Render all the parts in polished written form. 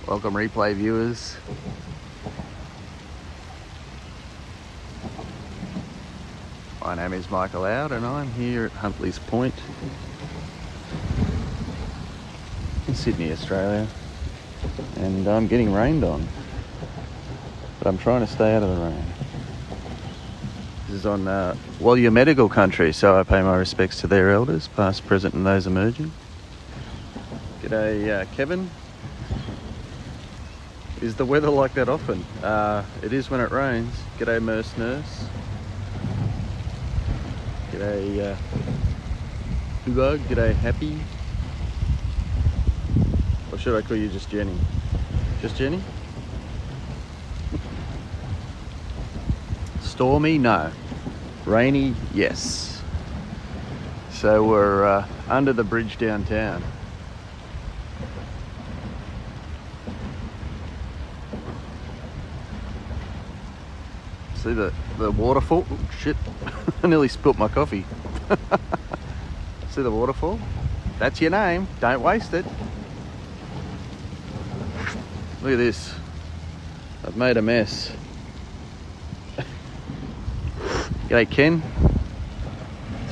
Welcome replay viewers. My name is Michael Out and I'm here at Huntleys Point in Sydney, Australia, and I'm getting rained on, but I'm trying to stay out of the rain. This is on Walia Medical country, so I pay my respects to their elders, past, present and those emerging. G'day Kevin. Is the weather like that often? It is when it rains. G'day Nurse. G'day Hugo. G'day Happy. Or should I call you just Jenny? Just Jenny? Stormy? No. Rainy? Yes. So we're under the bridge downtown. See the waterfall? Oh, shit, I nearly spilt my coffee. See the waterfall? That's your name, don't waste it. Look at this, I've made a mess. G'day Ken.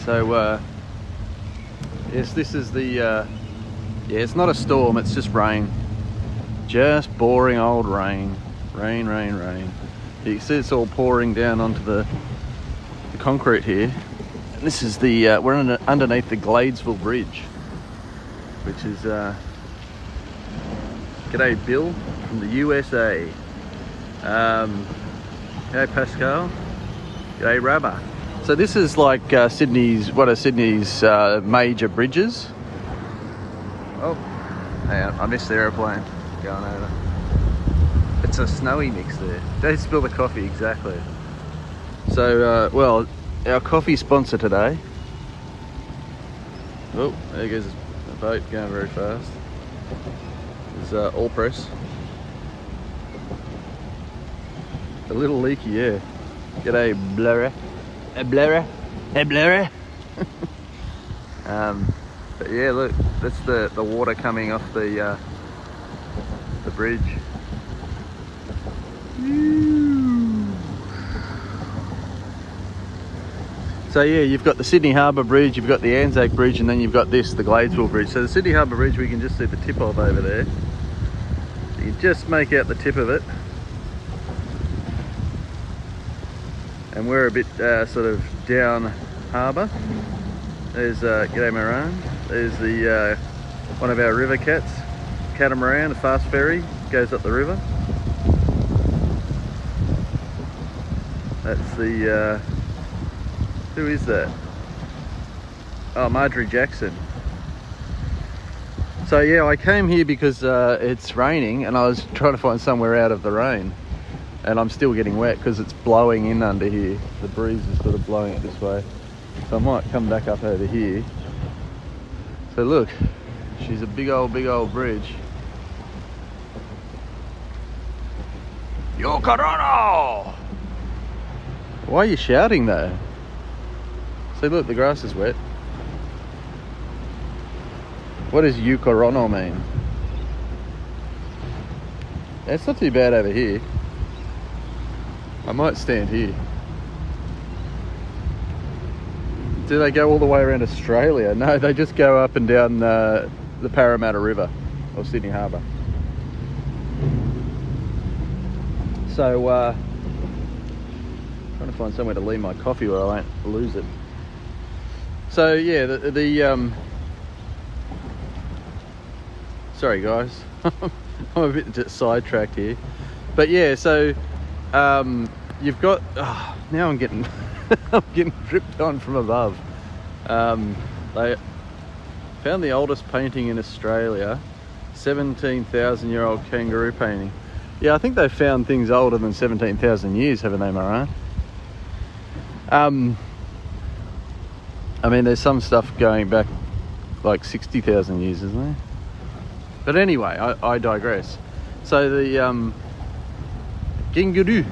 So yes, this is the yeah, it's not a storm, it's just rain. Just boring old rain. Rain. You can see it's all pouring down onto the concrete here. And this is the we're underneath the Gladesville Bridge, which is g'day Bill from the USA. G'day Pascal. G'day Rabba. So this is like Sydney's, one of Sydney's major bridges. Oh, hang on, I missed the aeroplane going over. It's a snowy mix there. Don't spill the coffee, exactly. So, well, our coffee sponsor today. Oh, there goes a boat going very fast. Is All Press. A little leaky, yeah. G'day, blurrer. Blurrer. But yeah, look, that's the water coming off the bridge. So yeah, you've got the Sydney Harbour Bridge, you've got the Anzac Bridge, and then you've got this, the Gladesville Bridge. So the Sydney Harbour Bridge we can just see the tip of over there. You can just make out the tip of it. And we're a bit sort of down harbour. There's g'day Maroon. There's the one of our river cats, catamaran, a fast ferry, goes up the river. That's the who is that? Oh, Marjorie Jackson. So yeah, I came here because it's raining and I was trying to find somewhere out of the rain, and I'm still getting wet because it's blowing in under here. The breeze is sort of blowing it this way, so I might come back up over here. So look, she's a big old bridge. Yo Corona! Why are you shouting though? See, look, the grass is wet. What does "you Corono" mean? It's not too bad over here. I might stand here. Do they go all the way around Australia? No, they just go up and down the Parramatta River or Sydney Harbour. So, trying to find somewhere to leave my coffee where I won't lose it. So yeah, sorry guys, I'm a bit sidetracked here, but yeah, so you've got now I'm getting I'm getting dripped on from above. They found the oldest painting in Australia, 17,000-year-old kangaroo painting. Yeah, I think they've found things older than 17,000 years, haven't they, Maran? I mean, there's some stuff going back like 60,000 years, isn't there? But anyway, I digress. So the kangaroo.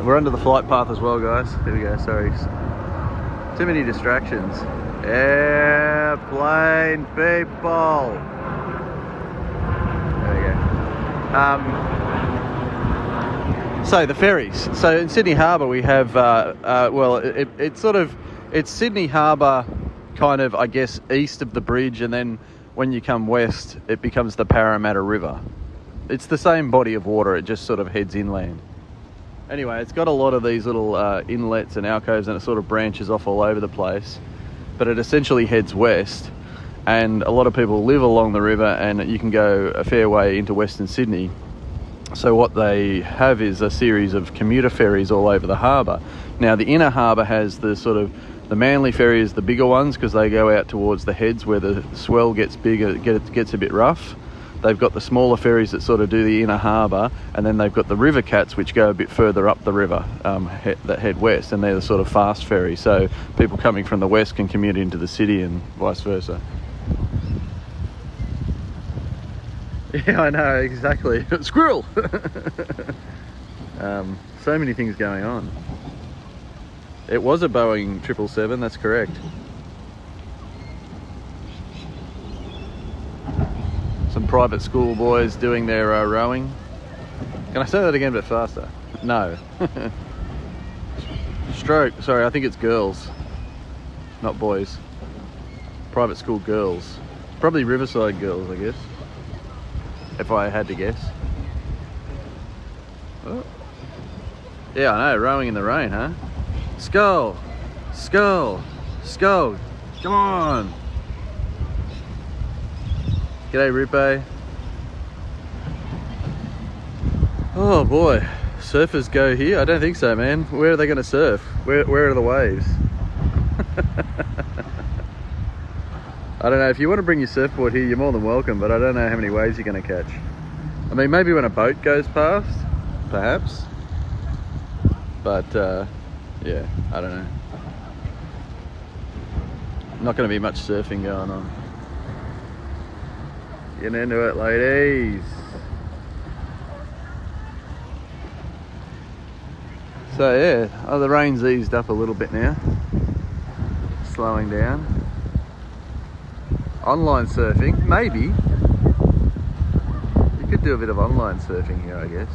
We're under the flight path as well, guys. Here we go. Sorry, too many distractions. Airplane people. So the ferries. So in Sydney Harbour we have, well, it's Sydney Harbour kind of, I guess, east of the bridge, and then when you come west, it becomes the Parramatta River. It's the same body of water, it just sort of heads inland. Anyway, it's got a lot of these little inlets and alcoves, and it sort of branches off all over the place. But it essentially heads west, and a lot of people live along the river, and you can go a fair way into Western Sydney. So what they have is a series of commuter ferries all over the harbour. Now the inner harbour has the sort of, the Manly ferry is the bigger ones because they go out towards the heads where the swell gets bigger, gets a bit rough. They've got the smaller ferries that sort of do the inner harbour, and then they've got the river cats which go a bit further up the river that head west, and they're the sort of fast ferry. So people coming from the west can commute into the city and vice versa. Yeah, I know, exactly. Squirrel! So many things going on. It was a Boeing 777, that's correct. Some private school boys doing their rowing. Can I say that again a bit faster? No. Stroke, sorry, I think it's girls, not boys. Private school girls. Probably Riverside girls, I guess. If I had to guess. Oh. Yeah, I know, rowing in the rain, huh? Skull! Skull! Skull! Come on! G'day, Rupe. Oh boy, surfers go here? I don't think so, man. Where are they going to surf? Where are the waves? I don't know, if you want to bring your surfboard here, you're more than welcome, but I don't know how many waves you're going to catch. I mean, maybe when a boat goes past, perhaps. But, yeah, I don't know. Not going to be much surfing going on. Getting into it, ladies. So, yeah, the rain's eased up a little bit now. Slowing down. Online surfing, maybe. You could do a bit of online surfing here, I guess.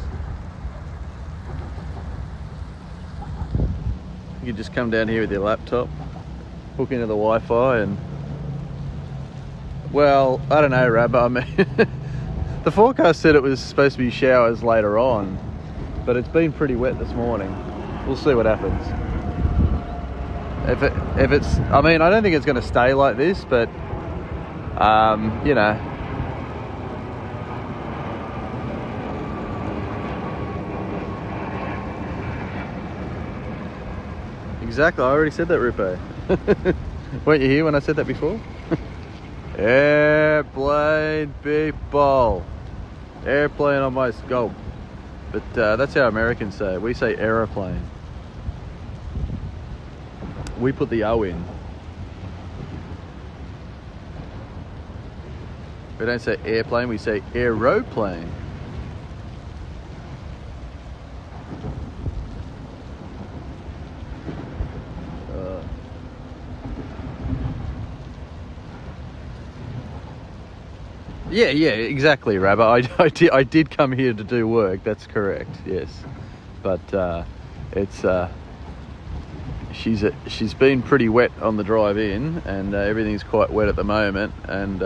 You could just come down here with your laptop, hook into the Wi-Fi, and, well, I don't know, Rab, I mean, the forecast said it was supposed to be showers later on, but it's been pretty wet this morning. We'll see what happens. If it's, I mean, I don't think it's going to stay like this, but you know, exactly. I already said that, Rupe. Weren't you here when I said that before? Airplane, people. Airplane on my scope. But that's how Americans say it. We say aeroplane. We put the O in. We don't say airplane, we say aeroplane. Yeah, exactly, Rabbi. I did come here to do work, that's correct, yes. But it's she's been pretty wet on the drive in, and everything's quite wet at the moment, and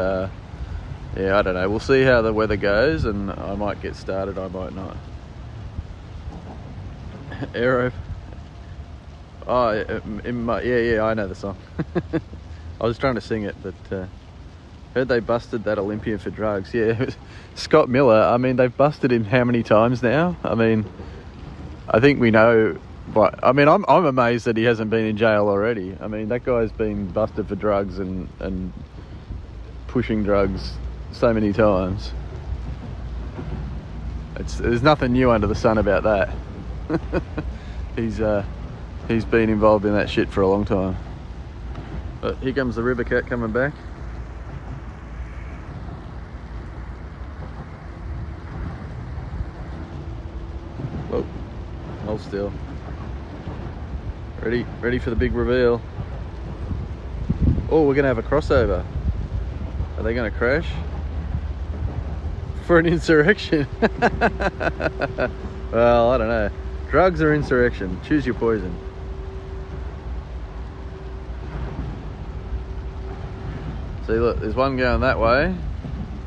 yeah, I don't know. We'll see how the weather goes, and I might get started, I might not. Aero. Oh, yeah, I know the song. I was trying to sing it, but heard they busted that Olympian for drugs. Yeah, Scott Miller, I mean, they've busted him how many times now? I mean, I think we know, but I mean, I'm amazed that he hasn't been in jail already. I mean, that guy's been busted for drugs and pushing drugs so many times. There's nothing new under the sun about that. He's been involved in that shit for a long time. But here comes the river cat coming back. Whoa, hold still. Ready for the big reveal. Oh, we're gonna have a crossover. Are they gonna crash? For an insurrection. Well, I don't know. Drugs or insurrection? Choose your poison. See, look, there's one going that way.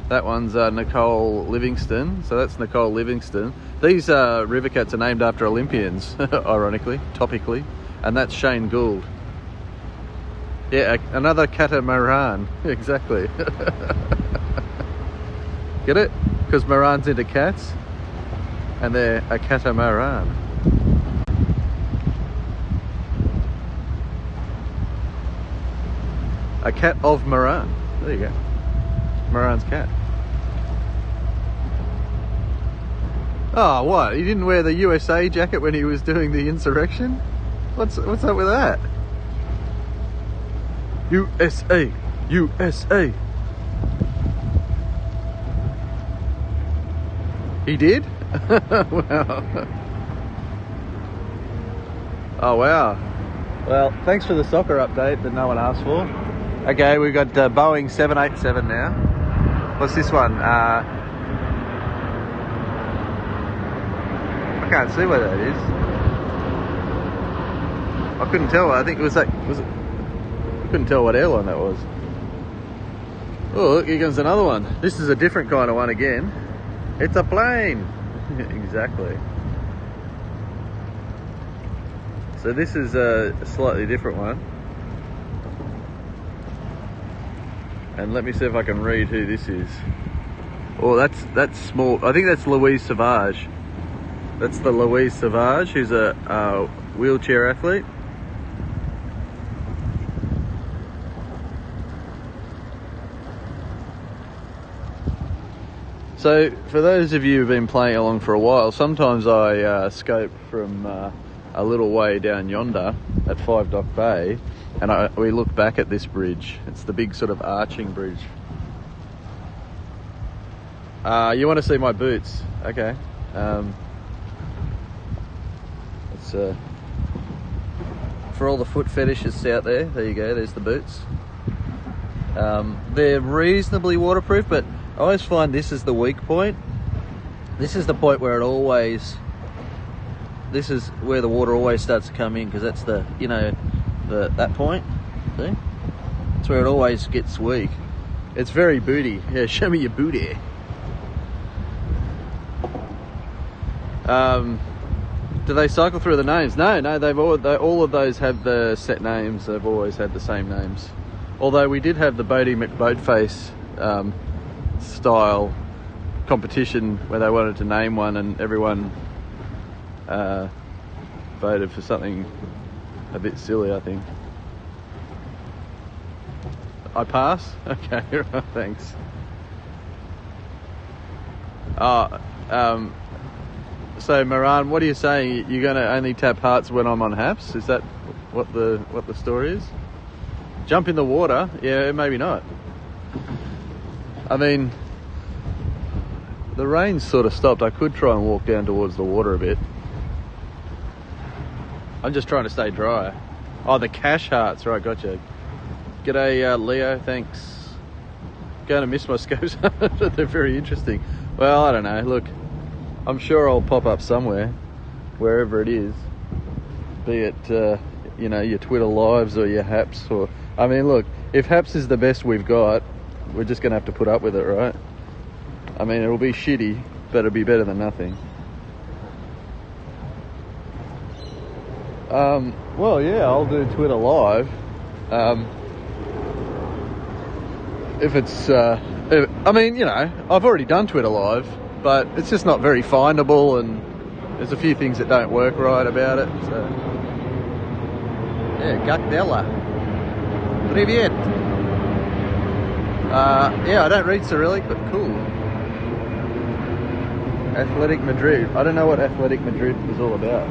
That one's Nicole Livingston. So that's Nicole Livingston. These river cats are named after Olympians, ironically, topically. And that's Shane Gould. Yeah, another catamaran. Exactly. Get it? Because Moran's into cats. And they're a catamaran. A cat of Moran. There you go. Moran's cat. Oh, what? He didn't wear the USA jacket when he was doing the insurrection? What's up with that? USA, USA. He did? Wow. Oh, wow. Well, thanks for the soccer update that no one asked for. Okay, we've got Boeing 787 now. What's this one? I can't see where that is. I couldn't tell. I think it was that. Was it? I couldn't tell what airline that was. Oh, look, here comes another one. This is a different kind of one again. It's a plane. Exactly. So this is a slightly different one. And let me see if I can read who this is. Oh, that's small. I think that's Louise Savage. That's the Louise Savage, who's a wheelchair athlete. So, for those of you who've been playing along for a while, sometimes I scope from a little way down yonder at Five Dock Bay, and we look back at this bridge. It's the big sort of arching bridge. You want to see my boots? Okay. It's for all the foot fetishists out there. There you go. There's the boots. They're reasonably waterproof, but I always find this is the weak point. This is the point where this is where the water always starts to come in, because that's that point. See? That's where it always gets weak. It's very booty. Yeah, show me your booty. Do they cycle through the names? No, all of those have the set names. They've always had the same names. Although we did have the Bodie McBoatface style competition where they wanted to name one, and everyone voted for something a bit silly, I think. I pass? Okay, right, thanks. So Moran, what are you saying? You're going to only tap hearts when I'm on haps? Is that what the story is? Jump in the water? Yeah, maybe not. I mean, the rain's sort of stopped. I could try and walk down towards the water a bit. I'm just trying to stay dry. Oh, the cash hearts. Right, gotcha. G'day, Leo. Thanks. Going to miss my scopes. They're very interesting. Well, I don't know. Look, I'm sure I'll pop up somewhere, wherever it is. Be it, your Twitter lives or your haps. Or, I mean, look, if haps is the best we've got, we're just going to have to put up with it, right? I mean, it'll be shitty, but it'll be better than nothing. Well, yeah, I'll do Twitter live. If it's, I've already done Twitter live, but it's just not very findable, and there's a few things that don't work right about it. So, yeah, Gakdella. Привет. Yeah, I don't read Cyrillic, but cool. Athletic Madrid. I don't know what Athletic Madrid is all about.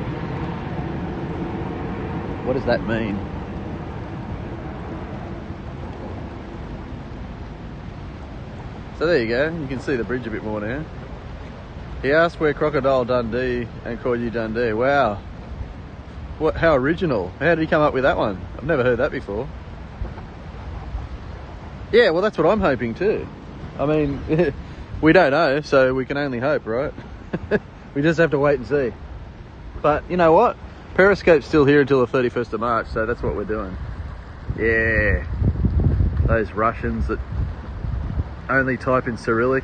What does that mean? So there you go. You can see the bridge a bit more now. He asked where Crocodile Dundee and called you Dundee. Wow. What? How original. How did he come up with that one? I've never heard that before. Yeah, well, that's what I'm hoping too. I mean, We don't know, so we can only hope, right? We just have to wait and see. But you know what? Periscope's still here until the 31st of March, so that's what we're doing. Yeah. Those Russians that only type in Cyrillic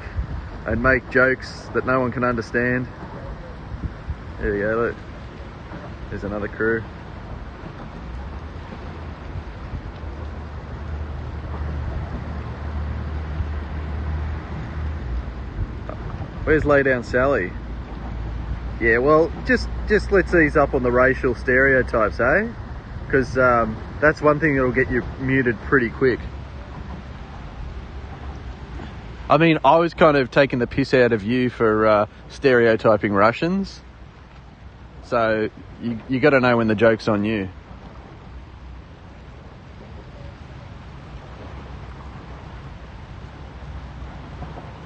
and make jokes that no one can understand. There you go, look. There's another crew. Where's Lay Down Sally? Yeah, well, just let's ease up on the racial stereotypes, eh? Because that's one thing that'll get you muted pretty quick. I mean, I was kind of taking the piss out of you for stereotyping Russians. So you got to know when the joke's on you.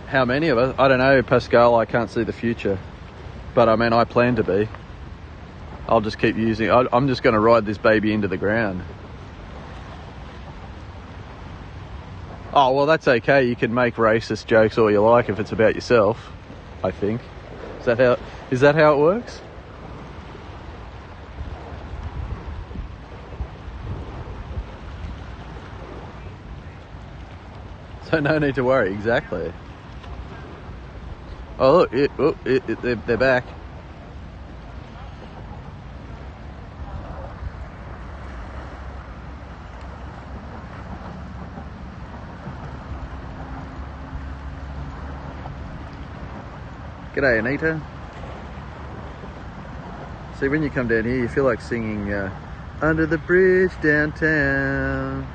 How many of us? I don't know, Pascal. I can't see the future. But I mean, I plan to be. I'll just keep using. I'm just going to ride this baby into the ground. Oh, well, that's okay. You can make racist jokes all you like if it's about yourself, I think. Is that how it works? So no need to worry, exactly. Oh, look, they're back. G'day, Anita. See, when you come down here, you feel like singing Under the Bridge Downtown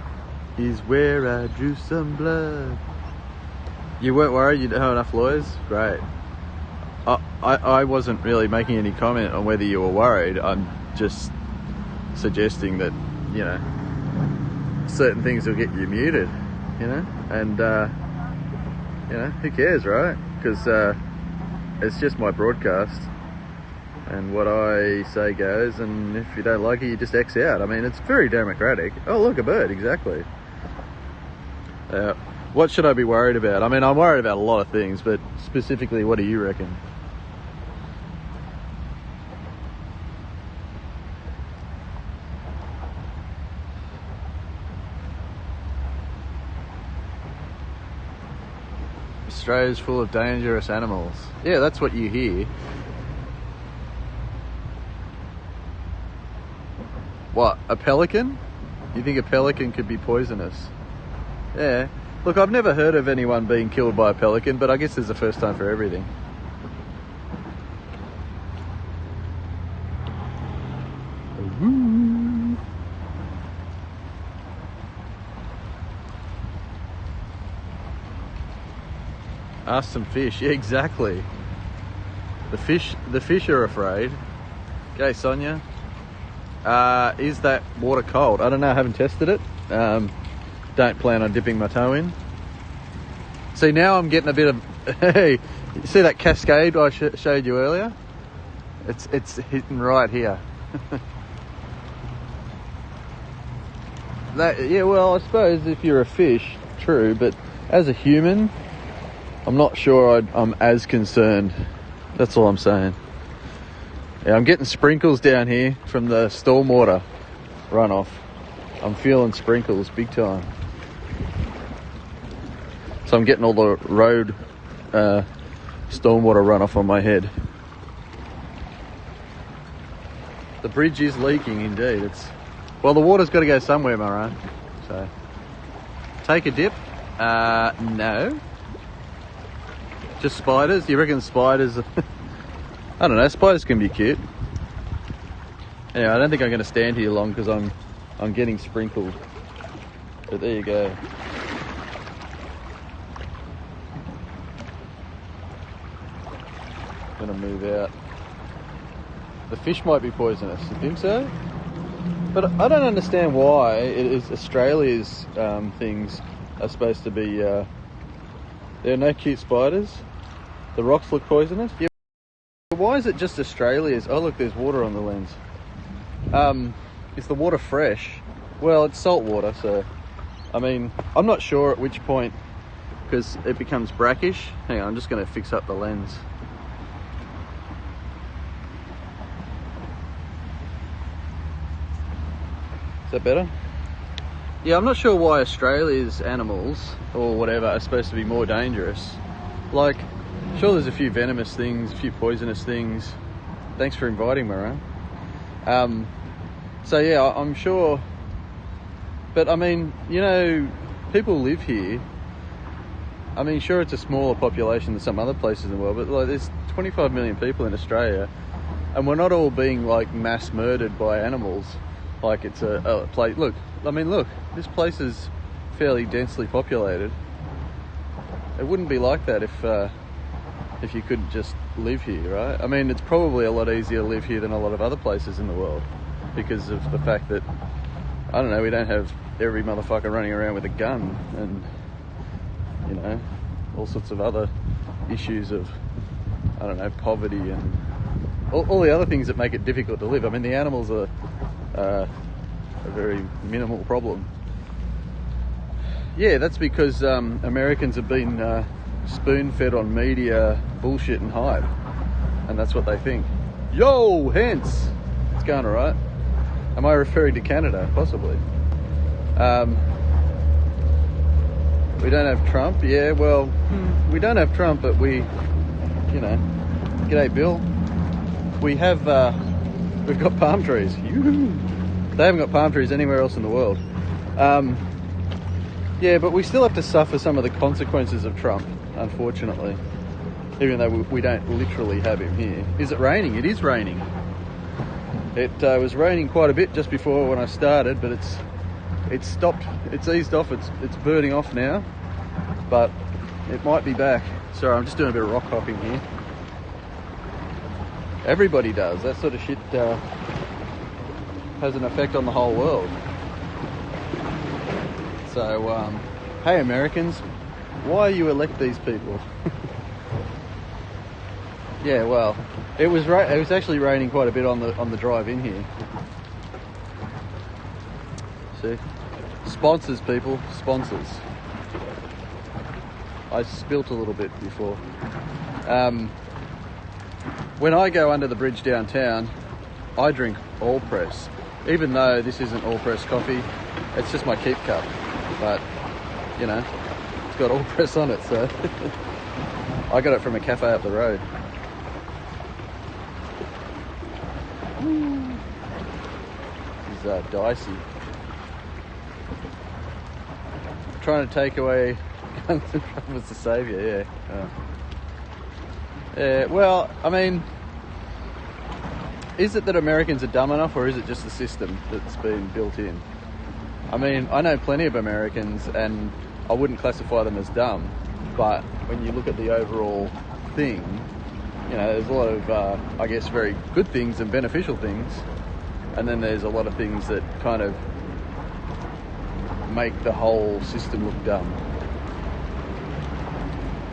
is where I drew some blood. You weren't worried you didn't have enough lawyers? Great. I wasn't really making any comment on whether you were worried. I'm just suggesting that, you know, certain things will get you muted, you know? And, you know, who cares, right? Because it's just my broadcast. And what I say goes, and if you don't like it, you just X out. I mean, it's very democratic. Oh, look, a bird, exactly. What should I be worried about? I mean, I'm worried about a lot of things, but specifically, what do you reckon? Australia's full of dangerous animals. Yeah, that's what you hear. What, a pelican? You think a pelican could be poisonous? Yeah. Look, I've never heard of anyone being killed by a pelican, but I guess there's a first time for everything. Ask some fish. Yeah, exactly. The fish are afraid. Okay, Sonia. Is that water cold? I don't know, I haven't tested it. Don't plan on dipping my toe in. See, now I'm getting a bit of... Hey, you see that cascade I showed you earlier? It's hitting right here. Yeah, well, I suppose if you're a fish, true, but as a human, I'm not sure I'm as concerned. That's all I'm saying. Yeah, I'm getting sprinkles down here from the stormwater runoff. I'm feeling sprinkles big time. So I'm getting all the road stormwater runoff on my head. The bridge is leaking indeed. Well, the water's got to go somewhere, Maran. So take a dip. No. Just spiders? You reckon spiders... I don't know, spiders can be cute. Anyway, I don't think I'm going to stand here long because I'm getting sprinkled. But there you go. I'm going to move out. The fish might be poisonous, you think so? But I don't understand why it is Australia's things are supposed to be... there are no cute spiders. The rocks look poisonous. Yeah. Why is it just Australia's? Oh look, there's water on the lens. Is the water fresh? Well, it's salt water, so... I mean, I'm not sure at which point because it becomes brackish. Hang on, I'm just going to fix up the lens. Is that better? Yeah, I'm not sure why Australia's animals or whatever are supposed to be more dangerous. Like, sure, there's a few venomous things, a few poisonous things. Thanks for inviting me around. So yeah, I'm sure. But I mean, you know, people live here. I mean, sure, it's a smaller population than some other places in the world, but like, there's 25 million people in Australia, and we're not all being like mass murdered by animals. Like it's a place. Look, I mean, look, this place is fairly densely populated. It wouldn't be like that if you could just live here, right? I mean, it's probably a lot easier to live here than a lot of other places in the world because of the fact that, I don't know, we don't have every motherfucker running around with a gun and, you know, all sorts of other issues of, I don't know, poverty and all the other things that make it difficult to live. I mean, the animals are a very minimal problem. Yeah, that's because Americans have been spoon-fed on media bullshit and hype, and that's what they think. Yo, hence, it's going all right. Am I referring to Canada? Possibly. We don't have Trump. Yeah, well, we don't have Trump, but we, you know, g'day Bill. We have, we've got palm trees. Yoo-hoo. They haven't got palm trees anywhere else in the world. Yeah, but we still have to suffer some of the consequences of Trump, unfortunately, even though we don't literally have him here. Is it raining? It is raining. It was raining quite a bit just before when I started, but it's stopped. It's eased off. It's burning off now, but it might be back. Sorry, I'm just doing a bit of rock hopping here. Everybody does. That sort of shit has an effect on the whole world. So, hey Americans, why you elect these people? Yeah, well, it was actually raining quite a bit on the drive in here. See, sponsors, people, sponsors. I spilt a little bit before. When I go under the bridge downtown, I drink all press, even though this isn't all press coffee. It's just my keep cup, but you know, it's got all press on it, so I got it from a cafe up the road. This is dicey. Trying to take away guns and Trump as the saviour, yeah. Yeah, well, I mean, is it that Americans are dumb enough, or is it just the system that's been built in? I mean, I know plenty of Americans, and I wouldn't classify them as dumb, but when you look at the overall thing, you know, there's a lot of, I guess, very good things and beneficial things, and then there's a lot of things that kind of make the whole system look dumb.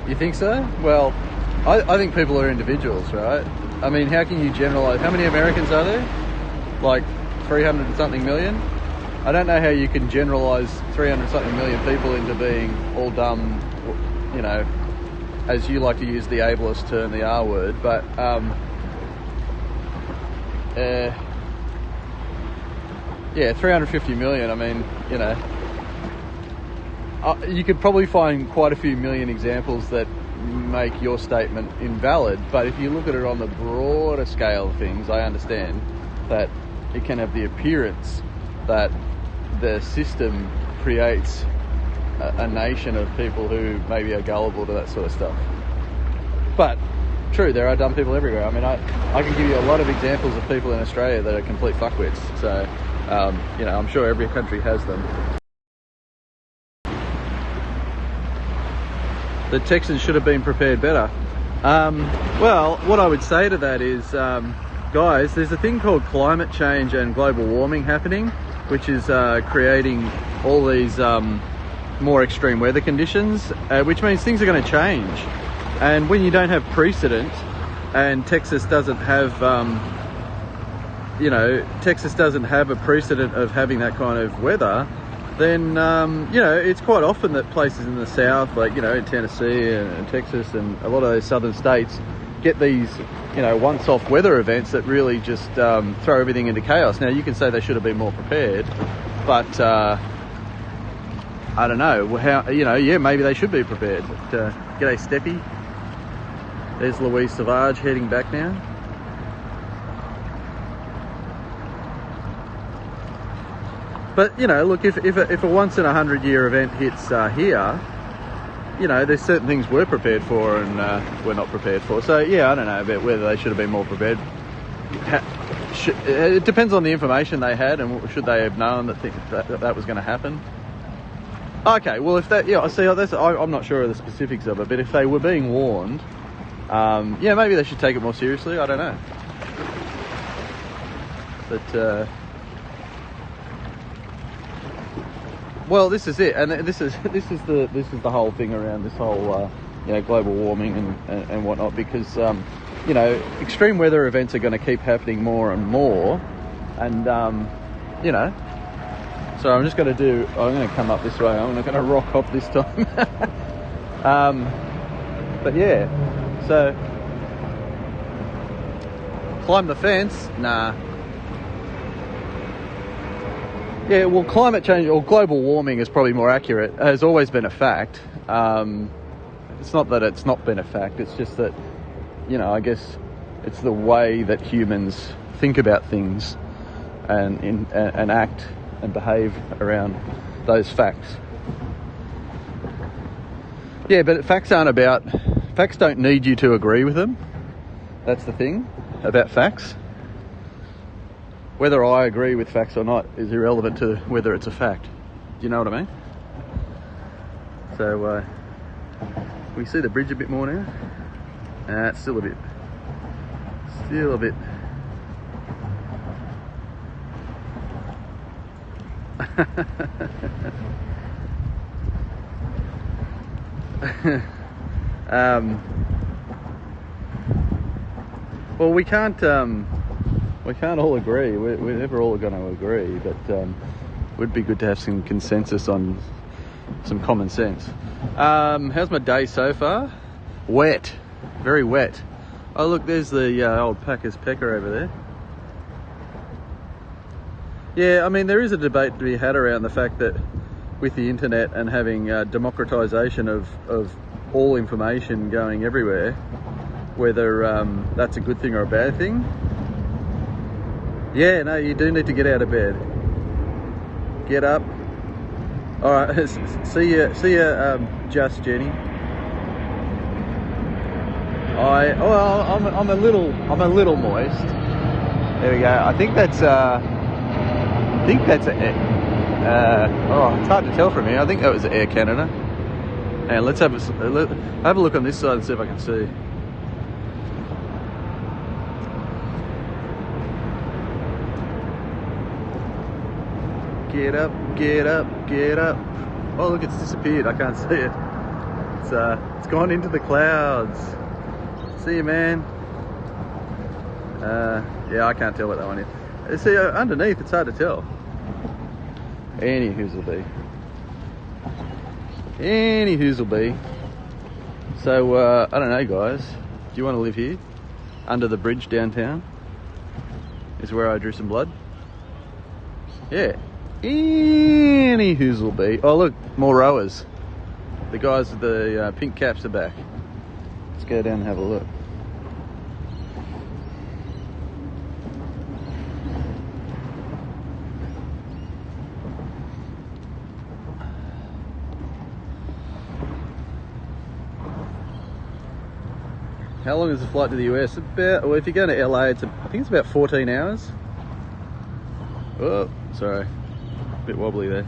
You think so? Well, I think people are individuals, right? I mean, how can you generalize? How many Americans are there? Like 300 and something million? I don't know how you can generalize 300 something million people into being all dumb, you know, as you like to use the ableist term, the R word, but yeah, 350 million, I mean, you know, you could probably find quite a few million examples that make your statement invalid, but if you look at it on the broader scale of things, I understand that it can have the appearance that the system creates a nation of people who maybe are gullible to that sort of stuff. But true, there are dumb people everywhere. I mean, I can give you a lot of examples of people in Australia that are complete fuckwits, so you know, I'm sure every country has them. The Texans should have been prepared better. Well, what I would say to that is, guys, there's a thing called climate change and global warming happening, which is creating all these more extreme weather conditions, which means things are going to change. And when you don't have precedent, and Texas doesn't have, you know, Texas doesn't have a precedent of having that kind of weather, then you know, it's quite often that places in the south, like, you know, in Tennessee and Texas and a lot of those southern states, get these, you know, once-off weather events that really just throw everything into chaos. Now, you can say they should have been more prepared, but I don't know how, you know, yeah, maybe they should be prepared. But, g'day, Steppy. There's Louise Savage heading back now. But, you know, look, if a once in a 100-year event hits here, you know, there's certain things we're prepared for and we're not prepared for. So, yeah, I don't know about whether they should have been more prepared. It depends on the information they had, and should they have known that was going to happen. Okay, well, if that, yeah, I see, I'm not sure of the specifics of it, but if they were being warned, yeah, maybe they should take it more seriously. I don't know. But, well, this is it, and this is the whole thing around this whole, you know, global warming and whatnot, because, you know, extreme weather events are going to keep happening more and more, and, you know, so I'm going to come up this way. I'm not going to rock hop this time. But yeah, so climb the fence? Nah. Yeah, well, climate change or global warming is probably more accurate. It has always been a fact. It's not that it's not been a fact. It's just that, you know, I guess it's the way that humans think about things and act and behave around those facts. Yeah, but facts don't need you to agree with them. That's the thing about facts. Whether I agree with facts or not is irrelevant to whether it's a fact. Do you know what I mean? So, we see the bridge a bit more now. It's still a bit. Well, we can't all agree. We're never all going to agree, but it would be good to have some consensus on some common sense. How's my day so far? Wet, very wet. Oh, look, there's the old Packers Pecker over there. Yeah, I mean, there is a debate to be had around the fact that with the internet and having democratisation of all information going everywhere, whether that's a good thing or a bad thing. Yeah, no, you do need to get out of bed. Get up. All right, see ya, Just Jenny. I'm a little moist. There we go. I think that's it's hard to tell from here. I think that was Air Canada. And let's have a look on this side and see if I can see. Get up, get up, get up. Oh, look, it's disappeared. I can't see it. It's gone into the clouds. See you, man. Yeah, I can't tell what that one is. See, underneath, it's hard to tell. Any who's'll be. So, I don't know, guys. Do you want to live here? Under the bridge downtown is where I drew some blood. Yeah. Any who's'll be. Oh, look, more rowers. The guys with the pink caps are back. Let's go down and have a look. How long is the flight to the US? Well, if you're going to LA, I think it's about 14 hours. Oh, sorry. A bit wobbly there.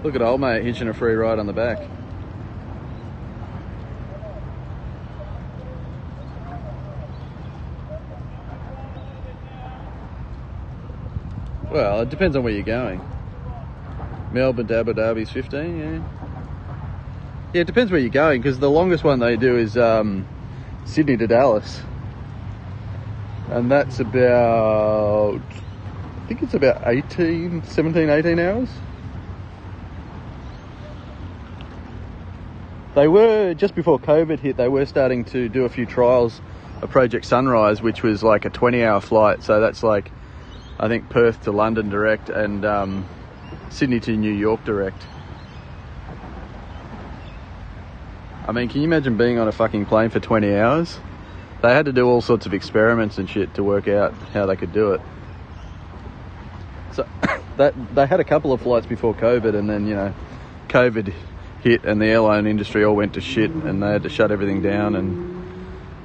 Look at old mate hitching a free ride on the back. Well, it depends on where you're going. Melbourne to Abu Dhabi's 15, yeah. Yeah, it depends where you're going, because the longest one they do is Sydney to Dallas. And that's about, I think it's about 18 hours. They were, just before COVID hit, they were starting to do a few trials of Project Sunrise, which was like a 20-hour flight. So that's like, I think, Perth to London direct and Sydney to New York direct. I mean, can you imagine being on a fucking plane for 20 hours? They had to do all sorts of experiments and shit to work out how they could do it. So they had a couple of flights before COVID, and then, you know, COVID hit and the airline industry all went to shit and they had to shut everything down, and,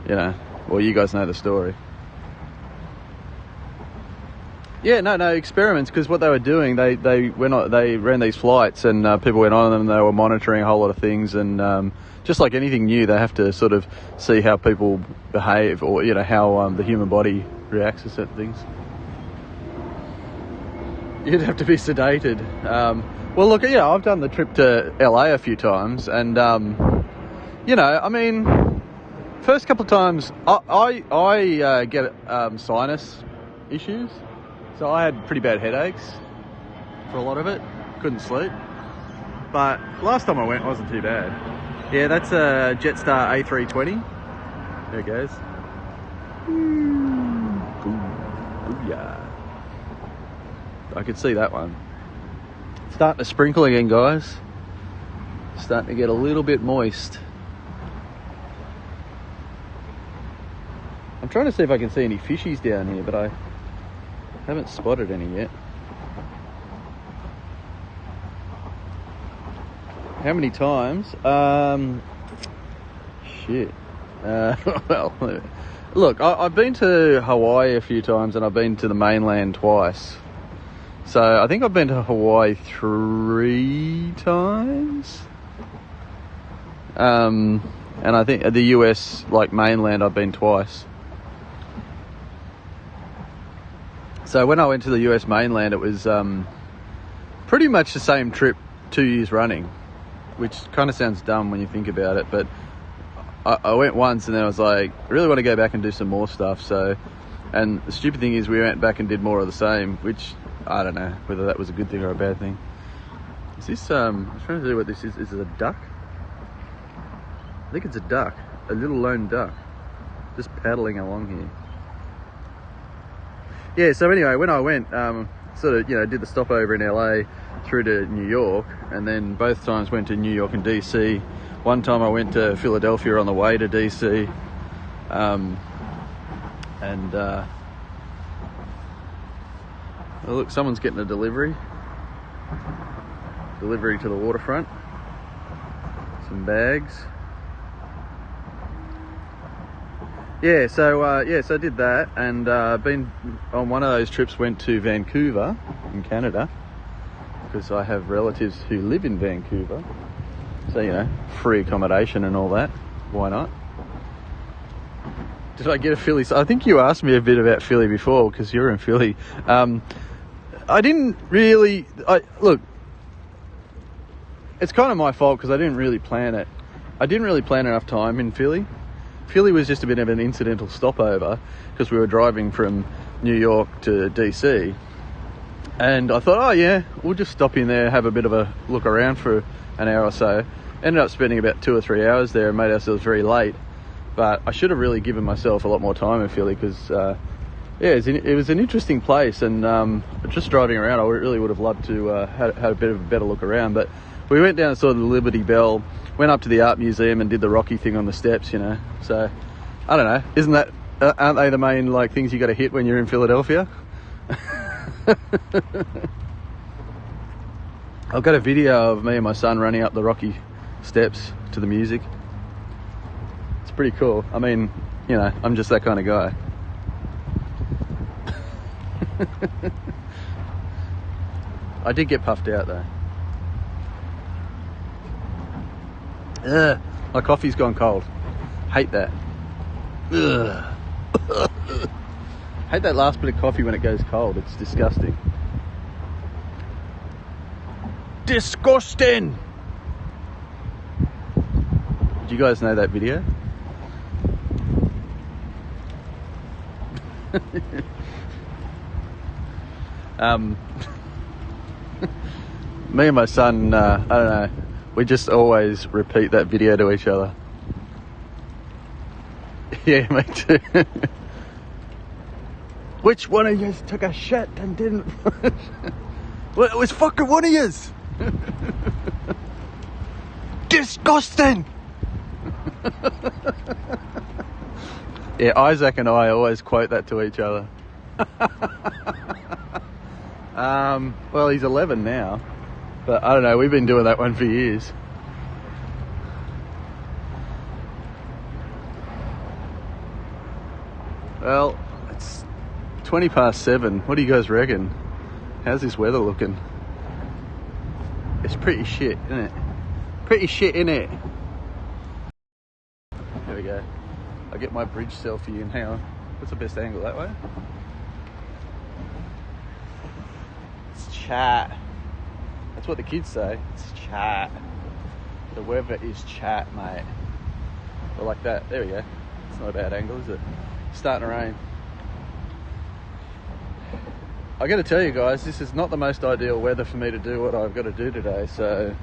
you know, well, you guys know the story. Yeah, no experiments, because what they were doing, they ran these flights and people went on them and they were monitoring a whole lot of things, and just like anything new, they have to sort of see how people behave, or, you know, how the human body reacts to certain things. You'd have to be sedated. Well, look, yeah, I've done the trip to LA a few times, and you know, I mean, first couple of times, I get sinus issues, so I had pretty bad headaches for a lot of it. Couldn't sleep. But last time I went, it wasn't too bad. Yeah, that's a Jetstar A320. There it goes. Booyah. I could see that one. Starting to sprinkle again, guys. Starting to get a little bit moist. I'm trying to see if I can see any fishies down here, but I haven't spotted any yet. How many times? Shit. Well, look, I've been to Hawaii a few times and I've been to the mainland twice. So I think I've been to Hawaii 3 times. And I think the US, like mainland, I've been twice. So when I went to the US mainland, it was pretty much the same trip 2 years running, which kind of sounds dumb when you think about it, but I went once and then I was like, I really want to go back and do some more stuff. So, and the stupid thing is we went back and did more of the same, which I don't know whether that was a good thing or a bad thing. Is this, I'm trying to see what this is. Is it a duck? I think it's a duck, a little lone duck, just paddling along here. Yeah, so anyway, when I went, sort of, you know, did the stopover in LA through to New York, and then both times went to New York and DC. One time I went to Philadelphia on the way to DC, oh, look, someone's getting a delivery to the waterfront, some bags. Yeah, so I did that, and been on one of those trips, went to Vancouver in Canada, because I have relatives who live in Vancouver. So, you know, free accommodation and all that. Why not? Did I get a Philly? I think you asked me a bit about Philly before, because you're in Philly. I didn't really... Look, it's kind of my fault, because I didn't really plan it. I didn't really plan enough time in Philly. Philly was just a bit of an incidental stopover, because we were driving from New York to DC. And I thought, oh yeah, we'll just stop in there, have a bit of a look around for an hour or so. Ended up spending about 2 or 3 hours there and made ourselves very late. But I should have really given myself a lot more time in Philly, because yeah, it was an interesting place, and just driving around, I really would have loved to had a bit of a better look around. But we went down to sort of the Liberty Bell, went up to the art museum and did the Rocky thing on the steps, you know. So I don't know, aren't they the main like things you got to hit when you're in Philadelphia? I've got a video of me and my son running up the Rocky steps to the music. It's pretty cool. I mean, you know, I'm just that kind of guy. I did get puffed out though. Ugh, my coffee's gone cold. Hate that. Ugh. Hate that last bit of coffee when it goes cold. It's disgusting. Disgusting! Did you guys know that video? Me and my son, I don't know, we just always repeat that video to each other. Yeah, me too. Which one of yous took a shit and didn't? Well, it was fucking one of yous. Disgusting. Yeah, Isaac and I always quote that to each other. Well, he's 11 now, but I don't know, we've been doing that one for years. Well, it's 20 past 7. What do you guys reckon? How's this weather looking? It's pretty shit, isn't it? Pretty shit, innit? There we go. I'll get my bridge selfie in. Hang on. What's the best angle? That way? It's chat. That's what the kids say. It's chat. The weather is chat, mate. Or like that. There we go. It's not a bad angle, is it? It's starting to rain. I got to tell you guys, this is not the most ideal weather for me to do what I've got to do today, so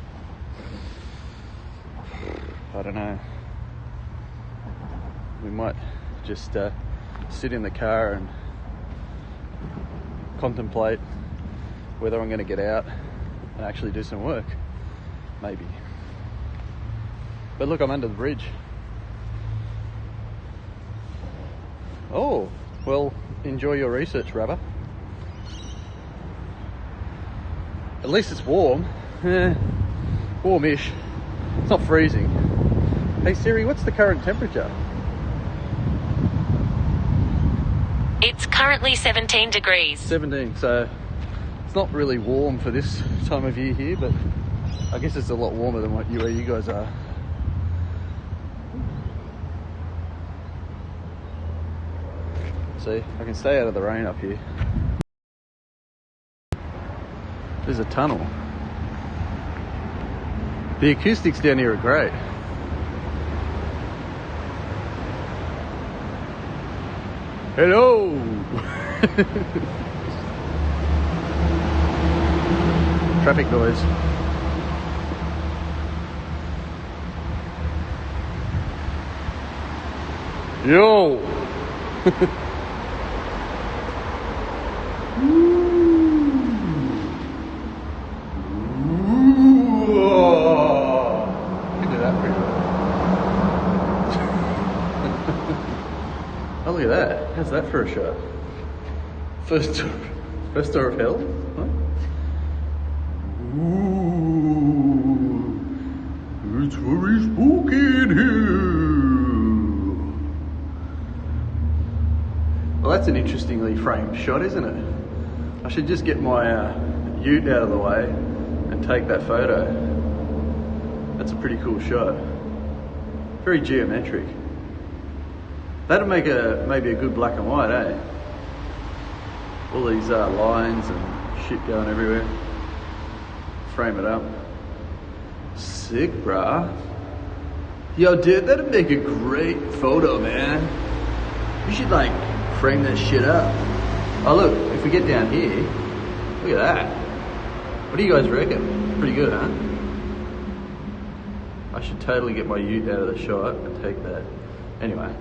I don't know. We might just sit in the car and contemplate whether I'm going to get out and actually do some work. Maybe. But look, I'm under the bridge. Oh, well, enjoy your research, rubber. At least it's warm. Warmish. It's not freezing. Hey Siri, what's the current temperature? It's currently 17 degrees. 17, so it's not really warm for this time of year here, but I guess it's a lot warmer than where you guys are. See, I can stay out of the rain up here. There's a tunnel. The acoustics down here are great. Hello! Traffic noise. Yo! Oh, look at that. How's that for a shot? First door of hell? Huh? Ooh, it's very spooky in here. Well, that's an interestingly framed shot, isn't it? I should just get my ute out of the way and take that photo. That's a pretty cool shot. Very geometric. That'd make maybe a good black and white, eh? All these lines and shit going everywhere. Frame it up. Sick, brah. Yo, dude, that'd make a great photo, man. You should like frame that shit up. Oh look, if we get down here, look at that. What do you guys reckon? Pretty good, huh? I should totally get my ute out of the shot and take that. Anyway.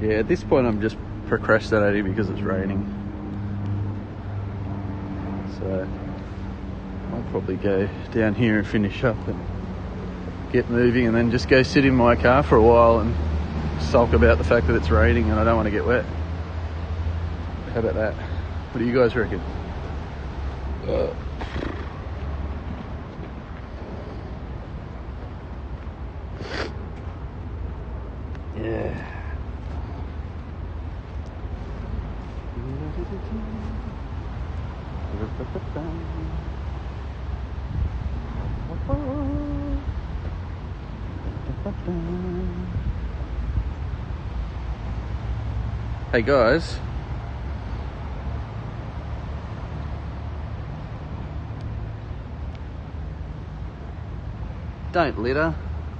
Yeah, at this point I'm just procrastinating because it's raining. So I'll probably go down here and finish up and get moving and then just go sit in my car for a while and sulk about the fact that it's raining and I don't want to get wet. How about that? What do you guys reckon? Yeah. Hey guys. Don't litter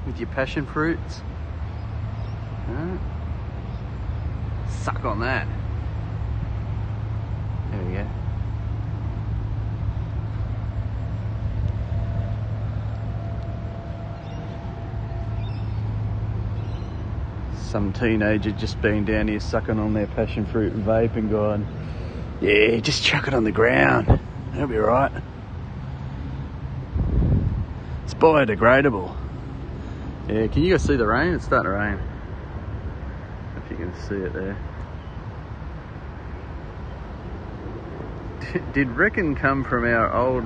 with your passion fruits. Alright. Suck on that. There we go. Some teenager just been down here sucking on their passion fruit and vape and going, yeah, just chuck it on the ground. That'll be right. It's biodegradable. Yeah, can you guys see the rain? It's starting to rain. If you can see it there. Did Reckon come from our old...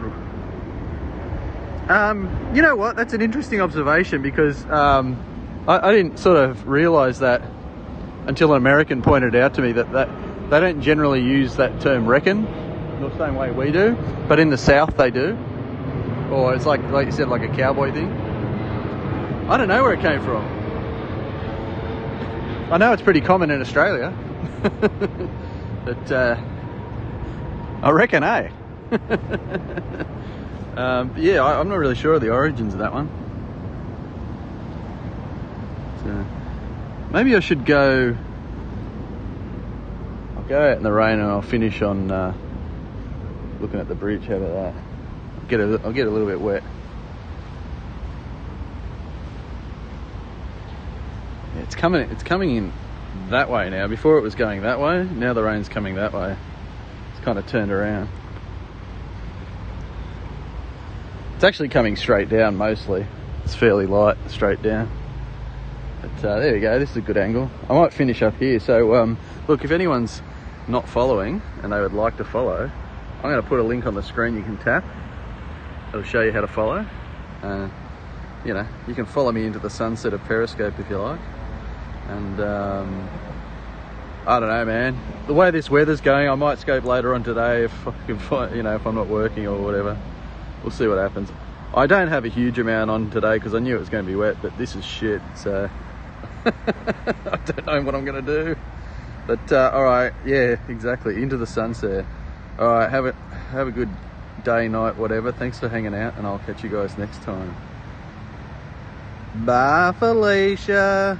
you know what? That's an interesting observation because I didn't sort of realise that until an American pointed out to me that they don't generally use that term reckon the same way we do, but in the South they do. Or it's like you said, like a cowboy thing. I don't know where it came from. I know it's pretty common in Australia. But I reckon, eh? Yeah, I'm not really sure of the origins of that one. So maybe I should go... I'll go out in the rain and I'll finish on looking at the bridge. How about that? I'll get a little bit wet. Yeah, it's coming in that way now. Before it was going that way. Now the rain's coming that way. It's kind of turned around. It's actually coming straight down mostly. It's fairly light, straight down. But there we go. This is a good angle. I might finish up here. So look, if anyone's not following and they would like to follow, I'm going to put a link on the screen you can tap. It'll show you how to follow. You know, you can follow me into the sunset of Periscope if you like. And I don't know, man. The way this weather's going, I might scope later on today if I can find, you know, if I'm not working or whatever. We'll see what happens. I don't have a huge amount on today because I knew it was going to be wet, but this is shit. So I don't know what I'm going to do. But all right, yeah, exactly. Into the sunset. All right, have a good day, night, whatever. Thanks for hanging out, and I'll catch you guys next time. Bye, Felicia.